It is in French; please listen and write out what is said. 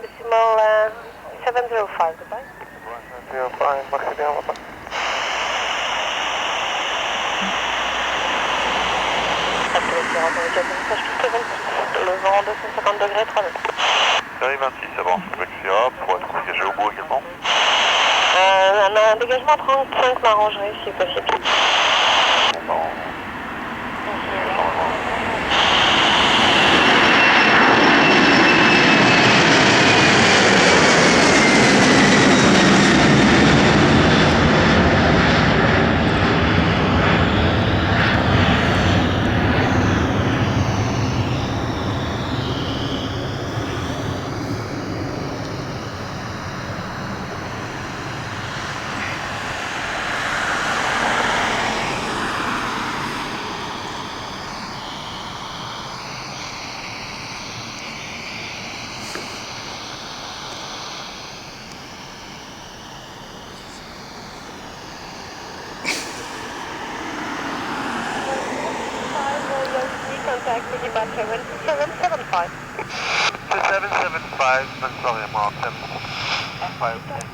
decimal 705, goodbye. 705, merci bien, repas. Le vent 250 degrés, 3 mètres. Paris 26, c'est bon, avec Sierra, pour être dégagé au bout également. Un dégagement 35 m'arrangerait si possible. Bon, Contact with departure 1775. 775, sorry, I'm on 775.